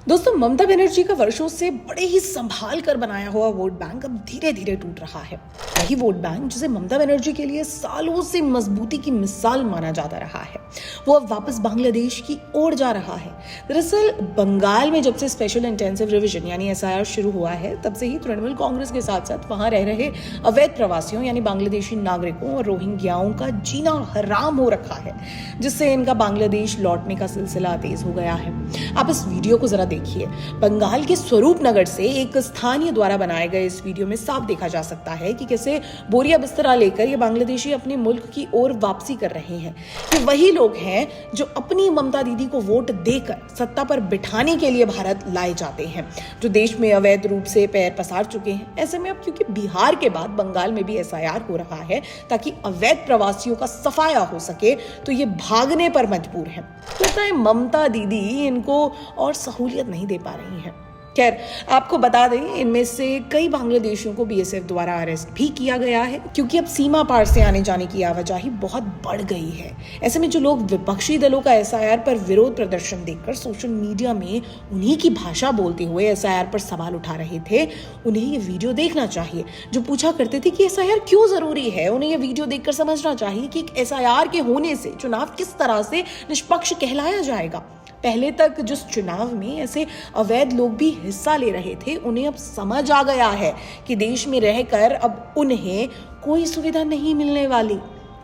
दोस्तों, ममता बनर्जी का वर्षों से बड़े ही संभाल कर बनाया हुआ वोट बैंक अब धीरे धीरे टूट रहा है। वही वोट बैंक जिसे ममता बनर्जी के लिए सालों से मजबूती की मिसाल माना जाता रहा है, वो अब वापस बांग्लादेश की ओर जा रहा है। दरअसल बंगाल में जब से स्पेशल इंटेंसिव रिवीजन यानी एसआईआर शुरू हुआ है, तब से ही तृणमूल कांग्रेस के साथ साथ वहां रह रहे अवैध प्रवासियों यानी बांग्लादेशी नागरिकों और रोहिंग्याओं का जीना हराम हो रखा है, जिससे इनका बांग्लादेश लौटने का सिलसिला तेज हो गया है। आप इस वीडियो को जरा देखिए। बंगाल के स्वरूप नगर से एक स्थानीय द्वारा बनाए गए इस वीडियो में साफ देखा जा सकता है कि कैसे बोरिया बिस्तरा लेकर ये बांग्लादेशी अपने मुल्क की ओर वापसी कर रहे हैं। ये वही लोग हैं जो अपनी ममता दीदी को वोट देकर सत्ता पर बिठाने के लिए भारत लाए जाते हैं, जो देश में अवैध रूप से पैर पसार चुके हैं। ऐसे में अब क्योंकि बिहार के बाद बंगाल में भी एसआईआर हो रहा है ताकि अवैध प्रवासियों का सफाया हो सके, तो ये भागने पर मजबूर है। लगता है ममता दीदी इनको और सहूलियत नहीं दे पा रही हैं। खैर, आपको बता दें, इनमें से कई बांग्लादेशियों को बीएसएफ द्वारा अरेस्ट भी किया गया है, क्योंकि अब सीमा पार से आने जाने की आवाजाही बहुत बढ़ गई है। ऐसे में जो लोग विपक्षी दलों का एसआईआर पर विरोध प्रदर्शन देखकर सोशल मीडिया में उन्हीं की भाषा बोलते हुए एसआईआर पर सवाल उठा रहे थे, उन्हें ये वीडियो देखना चाहिए। जो पूछा करते थे कि एसआईआर क्यों जरूरी है, उन्हें ये वीडियो देखकर समझना चाहिए कि एसआईआर के होने से चुनाव किस तरह से निष्पक्ष कहलाया जाएगा। पहले तक जिस चुनाव में ऐसे अवैध लोग भी हिस्सा ले रहे थे, उन्हें अब समझ आ गया है कि देश में रहकर अब उन्हें कोई सुविधा नहीं मिलने वाली।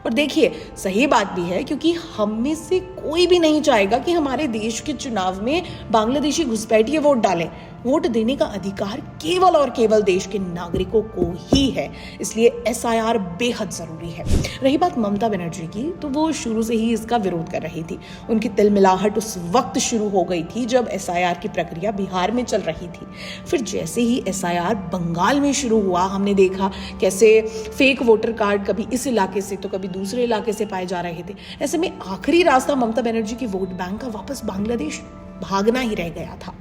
और देखिए, सही बात भी है, क्योंकि हम में से कोई भी नहीं चाहेगा कि हमारे देश के चुनाव में बांग्लादेशी घुसपैठिए वोट डालें। वोट देने का अधिकार केवल और केवल देश के नागरिकों को ही है, इसलिए एसआईआर बेहद जरूरी है। रही बात ममता बनर्जी की, तो वो शुरू से ही इसका विरोध कर रही थी। उनकी तिलमिलाहट उस वक्त शुरू हो गई थी जब एसआईआर की प्रक्रिया बिहार में चल रही थी। फिर जैसे ही एसआईआर बंगाल में शुरू हुआ, हमने देखा कैसे फेक वोटर कार्ड कभी इस इलाके से तो कभी दूसरे इलाके से पाए जा रहे थे। ऐसे में आखिरी रास्ता ममता बनर्जी की वोट बैंक का वापस बांग्लादेश भागना ही रह गया था।